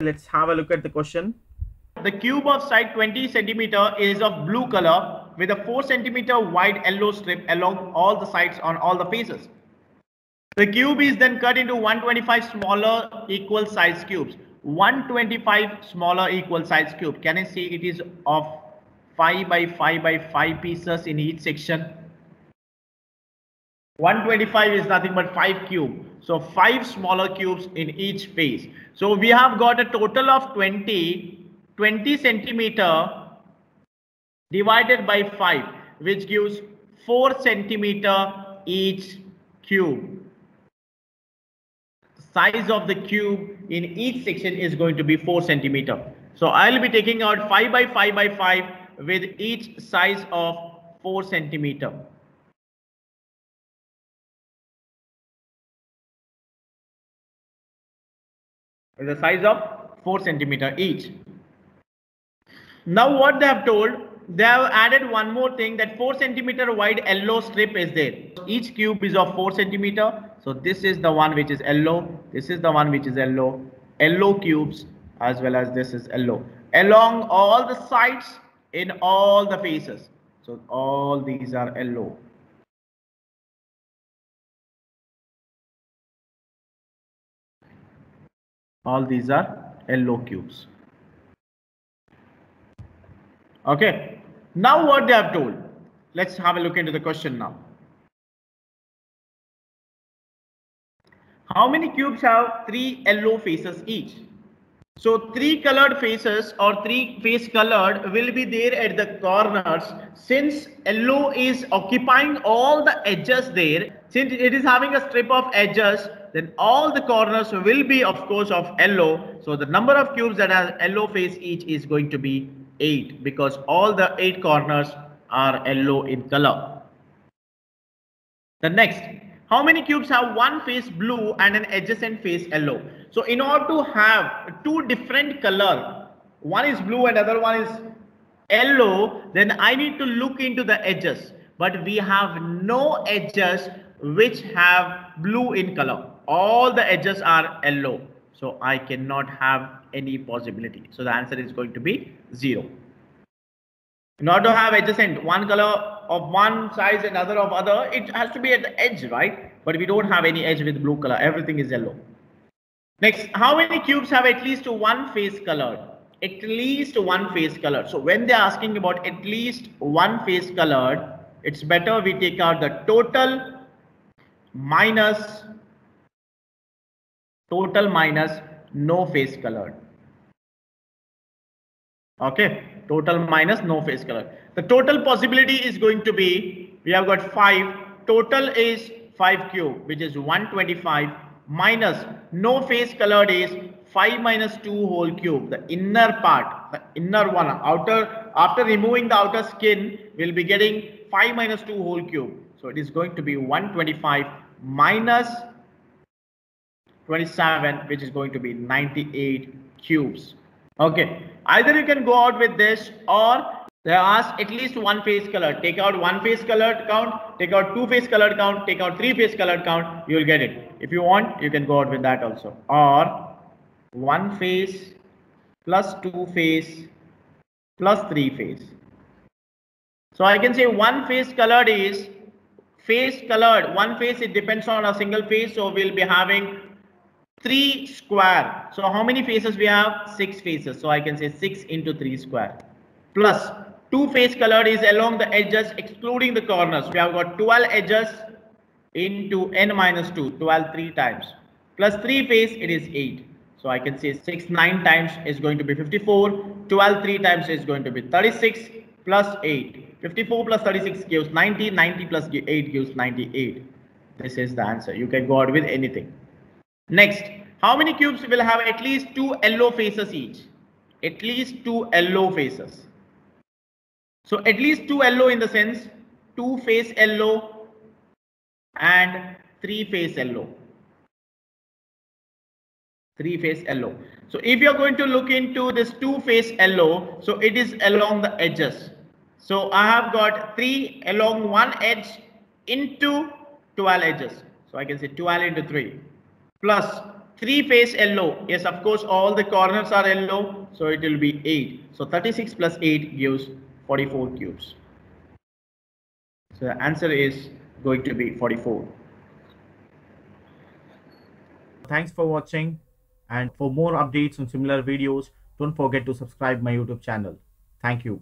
Let's have a look at the question. The cube of side 20 centimeter is of blue color with a 4 centimeter wide yellow strip along all the sides on all the faces. The cube is then cut into 125 smaller equal size cubes. 125 smaller equal size cube. Can I see it is of 5 by 5 by 5 pieces in each section? 125 is nothing but 5 cube. So 5 smaller cubes in each face. So we have got a total of 20 centimeter divided by 5, which gives 4 centimeter each cube. The size of the cube in each section is going to be 4 centimeter. So I'll be taking out 5 by 5 by 5 with each size of 4 centimeter. With a size of 4 centimeter each. Now what they have told, they have added one more thing, that 4 centimeter wide yellow strip is there. Each cube is of 4 centimeter. So this is the one which is yellow. This is the one which is yellow. Yellow cubes as well as this is yellow. Along all the sides in all the faces. So all these are yellow. All these are yellow cubes. Okay. Now what they have told. Let's have a look into the question now. How many cubes have 3 yellow faces each? So 3 colored faces or 3 face colored will be there at the corners. Since yellow is occupying all the edges there, since it is having a strip of edges, then all the corners will be of course of yellow. So the number of cubes that have yellow face each is going to be 8, because all the 8 corners are yellow in color. The next, how many cubes have one face blue and an adjacent face yellow? So in order to have 2 different color, one is blue and other one is yellow, then I need to look into the edges. But we have no edges which have blue in color. All the edges are yellow. So I cannot have any possibility. So the answer is going to be 0. In order to have adjacent, one color of one size and other of other, it has to be at the edge, right? But we don't have any edge with blue color. Everything is yellow. Next, how many cubes have at least one face colored? At least one face colored. So when they're asking about at least one face colored, it's better we take out the total minus no face colored. Okay, total minus no face color. The total possibility is going to be, we have got 5, total is 5 cube, which is 125, minus no face colored is 5 minus 2 whole cube. The inner part, the inner one, outer, after removing the outer skin, we'll be getting 5 minus 2 whole cube. So it is going to be 125 minus 27, which is going to be 98 cubes. Okay, either you can go out with this, or they ask at least one face color. Take out one face colored count, take out 2 face colored count, take out 3 face colored count, you will get it. If you want, you can go out with that also. Or 1 face plus 2 face plus 3 face. So I can say 1 face colored is face colored. 1 face, it depends on a single face. So we'll be having 3 square. So how many faces we have? 6 faces. So I can say 6 into 3 square. Plus 2 face colored is along the edges excluding the corners. We have got 12 edges into n minus 2. 12 3 times. Plus 3 face, it is 8. So I can say 6 9 times is going to be 54. 12 3 times is going to be 36 plus 8. 54 plus 36 gives 90. 90 plus 8 gives 98. This is the answer. You can go out with anything. Next, how many cubes will have at least 2 yellow faces each? At least 2 yellow faces. So at least 2 yellow in the sense 2 face yellow and 3 face yellow. 3 face yellow. So if you're going to look into this 2 face yellow, so it is along the edges. So I have got 3 along one edge into 12 edges. So I can say 12 into 3. Plus three face yellow. Yes, of course, all the corners are yellow. So it will be 8. So 36 plus 8 gives 44 cubes. So the answer is going to be 44. Thanks for watching, and for more updates on similar videos, don't forget to subscribe my YouTube channel. Thank you.